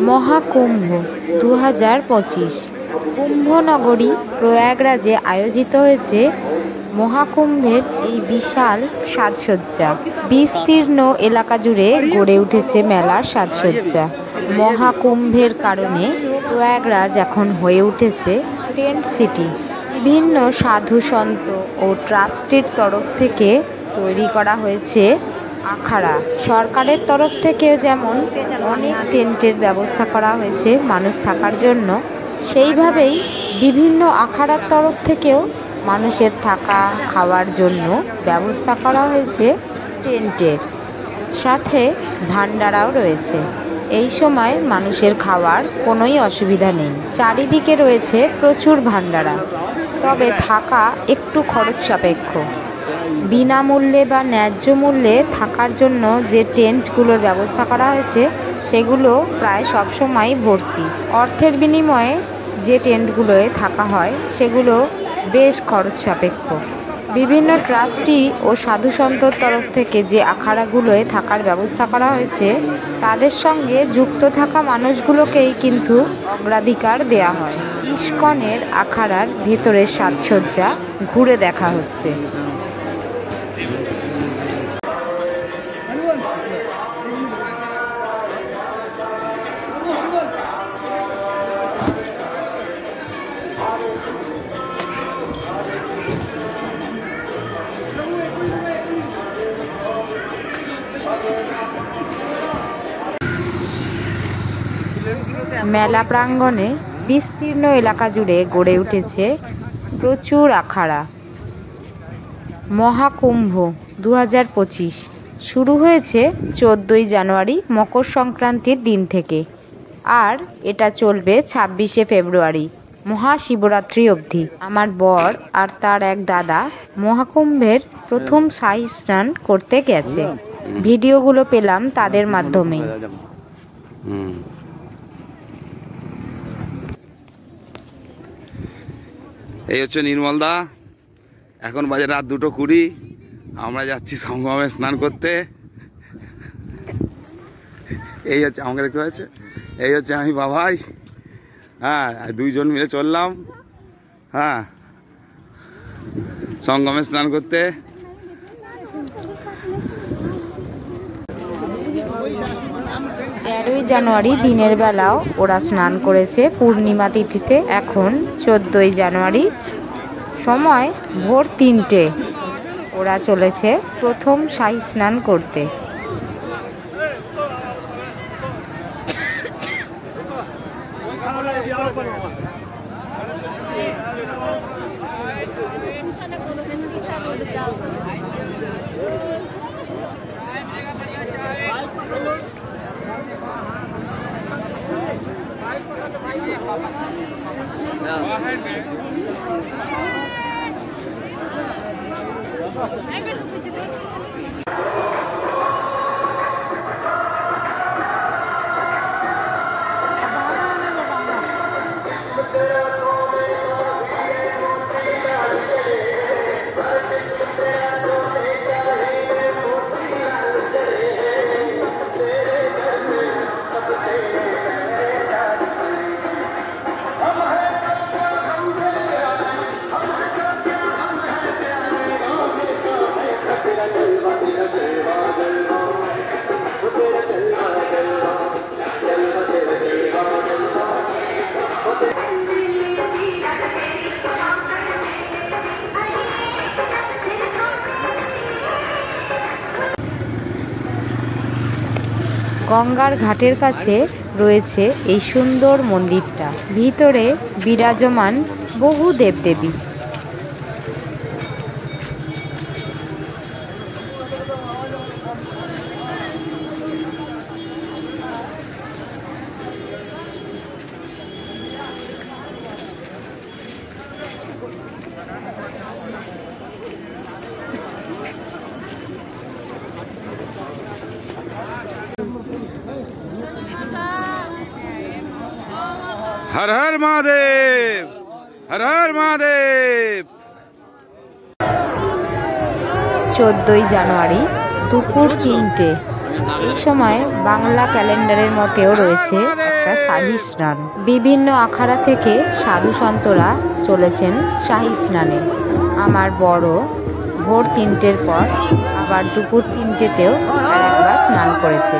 মহাকুম্ভ 2025 কুম্ভনগরী প্রয়াগরাজে আয়োজিত হয়েছে মহাকুম্ভের এই বিশাল সাজসজ্জা। বিস্তীর্ণ এলাকা জুড়ে গড়ে উঠেছে মেলার সাজসজ্জা। মহাকুম্ভের কারণে প্রয়াগরাজ এখন হয়ে উঠেছে টেন্ট সিটি। বিভিন্ন সাধু সন্ত ও ট্রাস্টের তরফ থেকে তৈরি করা হয়েছে আখাড়া। সরকারের তরফ থেকেও যেমন অনেক টেন্টের ব্যবস্থা করা হয়েছে মানুষ থাকার জন্য, সেইভাবেই বিভিন্ন আখাড়ার তরফ থেকেও মানুষের থাকা খাওয়ার জন্য ব্যবস্থা করা হয়েছে টেন্টের। সাথে ভান্ডারাও রয়েছে। এই সময় মানুষের খাওয়ার কোনোই অসুবিধা নেই। চারিদিকে রয়েছে প্রচুর ভান্ডারা, তবে থাকা একটু খরচ সাপেক্ষ। বিনামূল্যে বা ন্যায্য মূল্যে থাকার জন্য যে টেন্টগুলোর ব্যবস্থা করা হয়েছে সেগুলো প্রায় সবসময় ভর্তি। অর্থের বিনিময়ে যে টেন্টগুলোয় থাকা হয় সেগুলো বেশ খরচ সাপেক্ষ। বিভিন্ন ট্রাস্টি ও সাধুসন্তর তরফ থেকে যে আখাড়াগুলোয় থাকার ব্যবস্থা করা হয়েছে তাদের সঙ্গে যুক্ত থাকা মানুষগুলোকেই কিন্তু অগ্রাধিকার দেয়া হয়। ইস্কনের আখাড়ার ভেতরের সাজসজ্জা ঘুরে দেখা হচ্ছে। মেলা প্রাঙ্গণে বিস্তীর্ণ এলাকা জুড়ে গড়ে উঠেছে প্রচুর আখাড়া। মহাকুম্ভ 2025 শুরু হয়েছে 14ই জানুয়ারি মকর সংক্রান্তির দিন থেকে, আর এটা চলবে 26শে ফেব্রুয়ারি মহাশিবরাত্রি অবধি। আমার বর আর তার এক দাদা মহাকুম্ভের প্রথম শাহী স্নান করতে গেছে। ভিডিওগুলো পেলাম তাদের মাধ্যমেই। এই হচ্ছে নির্মলদা। এখন বাজে রাত 2:20। আমরা যাচ্ছি সঙ্গমে স্নান করতে। এই হচ্ছে আমাকে দেখতে পাচ্ছে, এই হচ্ছে আমি বাবাই। হ্যাঁ, দুইজন মিলে চললাম সঙ্গমে স্নান করতে। 13ই জানুয়ারি দিনের বেলাও ওরা স্নান করেছে পূর্ণিমা তিথিতে। এখন 14ই জানুয়ারি সময় ভোর 3টে ওরা চলেছে প্রথম শাহী স্নান করতে। গঙ্গার ঘাটের কাছে রয়েছে এই সুন্দর মন্দিরটা। ভিতরে বিরাজমান বহু দেবদেবী। हर हर महादेव, हर हर महादेव। 14ই জানুয়ারি দুপুর 3টে এই সময় বাংলা ক্যালেন্ডারের মতেও রয়েছে একটা শাহী স্নান। বিভিন্ন আখাড়া থেকে সাধু সন্তরা চলেছেন শাহী স্নানে। আমার বড় ভোর 3টের পর আবার দুপুর 3টেতেও আর একবার স্নান করেছে।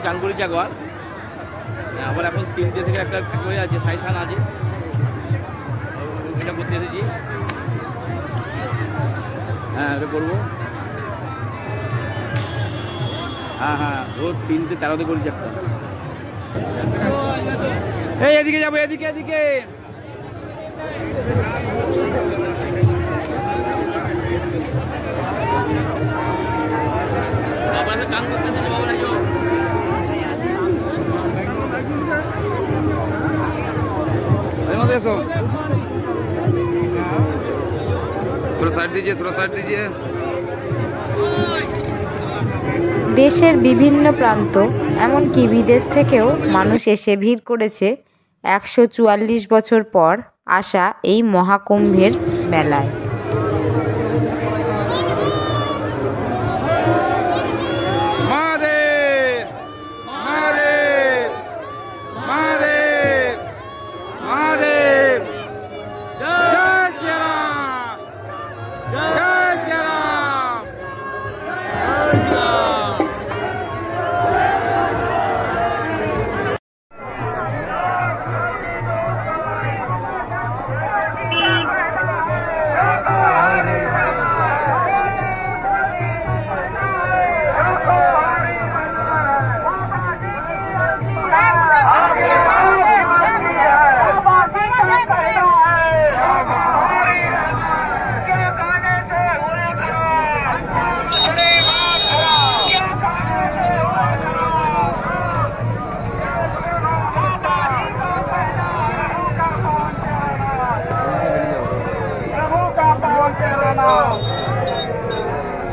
চান করেছি একবার, আবার এখন 3টে থেকে একটা হয়ে আছে শাহী স্নান আছে, এটা করতে এসেছি। হ্যাঁ এটা করবো। হ্যাঁ ভোর 3:13 করেছি একটা। এই এদিকে যাবো, এদিকে এদিকে। বাবার কান করতে এসেছে, বাবার একজন। थोड़ा साइड दीजिए, थोड़ा साइड दीजिए। দেশের বিভিন্ন প্রান্ত এমনকি বিদেশ থেকেও মানুষ এসে ভিড় করেছে 144 বছর পর আসা এই মহাকুম্ভের মেলায়।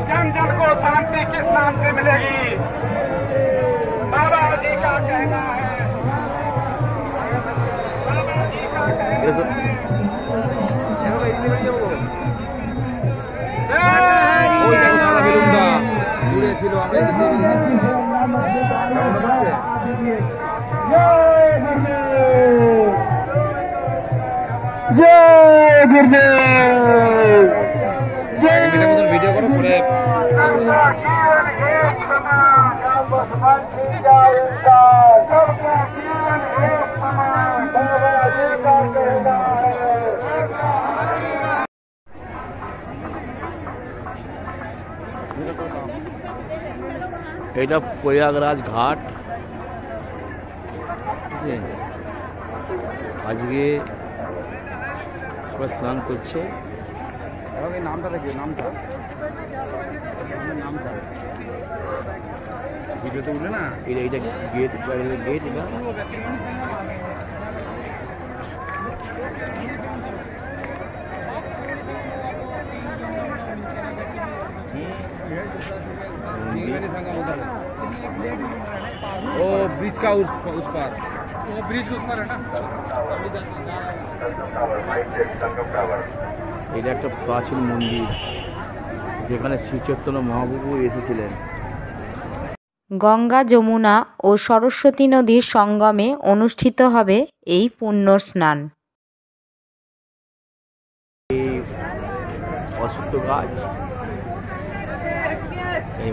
जन जन को शांति किस नाम से मिलेगी? बाबा जी का कहना है, बाबा जी का कहना है। ওই দেখো সাদা বেলুনটা দূরে ছিল, আমরা যেতে পেরেছি। जय गुरुदेव, जय ভিডিও করো পরে। এটা প্রয়াগরাজ ঘাট। আজকে সবাই স্নান করছে। নামটা দেখি, নামটা ভিডিওতে উঠলে না, এইটা গেট, গেট এটা ओ ब्रिज का उस पार, वो ब्रिज उस पार है ना। এটা একটা প্রাচীন মন্দির যেখানে শ্রী চৈতন্য মহাপ্রভু এসেছিলেন। গঙ্গা, যমুনা ও সরস্বতী নদীর সঙ্গমে অনুষ্ঠিত হবে এই পুণ্য স্নান। এই অশ্বত্থ গাছ, এই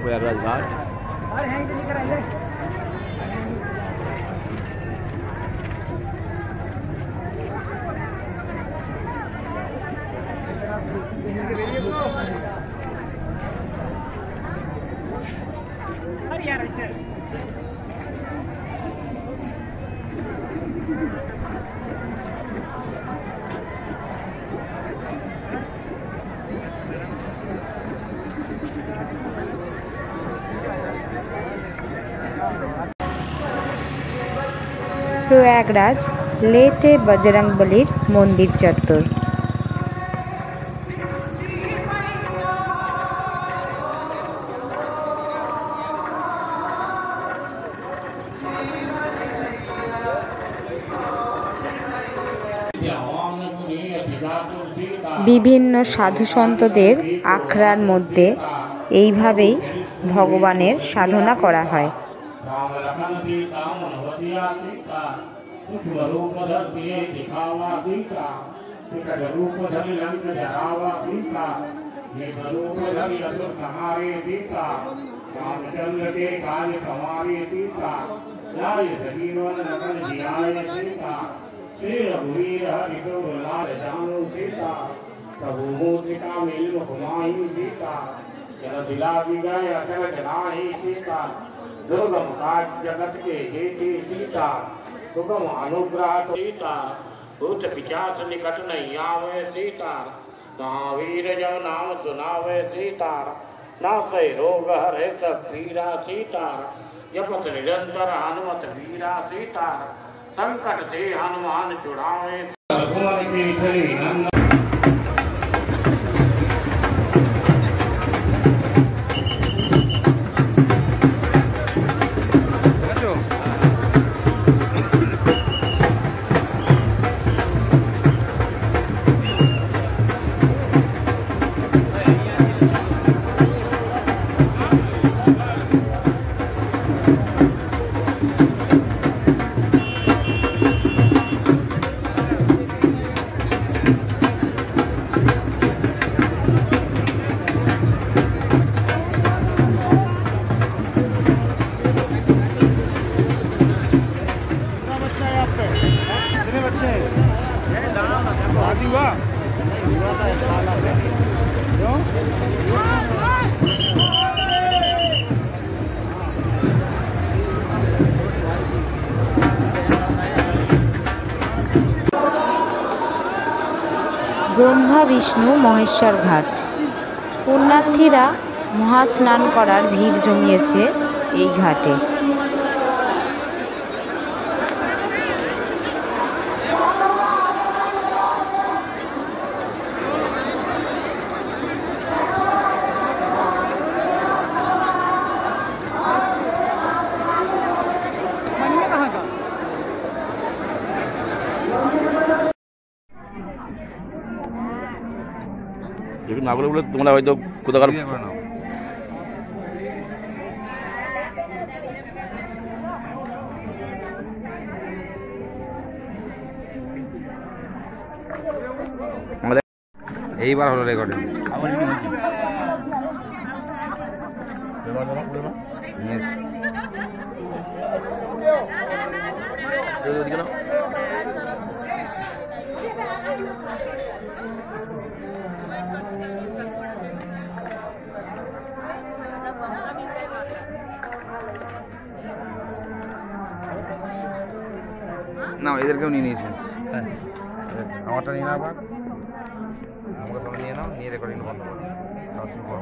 প্রয়াগরাজ ঘাট। প্রয়াগরাজ লেটে বজরংবলীর মন্দির চত্বর। বিভিন্ন সাধুসন্তদের আখড়ার মধ্যে এইভাবেই ভগবানের সাধনা করা হয়। प्रभु मूर्तिका मिल हुमायूं सीता जन दिला भी गए अटल जनाही सीता दुर्गम काज जगत के जेठी सीता सुगम अनुग्रह सीता भूत पिचास निकट नहीं आवे सीता महावीर जब नाम सुनावे सीता नासे रोग हरे सब पीरा सीता जपत निरंतर हनुमत वीरा सीता संकट ते हनुमान छुड़ावे भुवन के धरी नंद ব্রহ্মা, বিষ্ণু, মহেশ্বর ঘাট। পুণ্যার্থীরা মহাস্নান করার ভিড় জমিয়েছে এই ঘাটে। যদি না বলে বলে তোমরা হয়তো কোথাকার এইবার হলো রেকর্ডিং। না এদেরকেও নিয়ে নিয়েছে। হ্যাঁ আমারটা নিয়ে নাও আবার, আমাকে সঙ্গে নিয়ে নাও, নিয়ে রেকর্ডিং বন্ধ করো।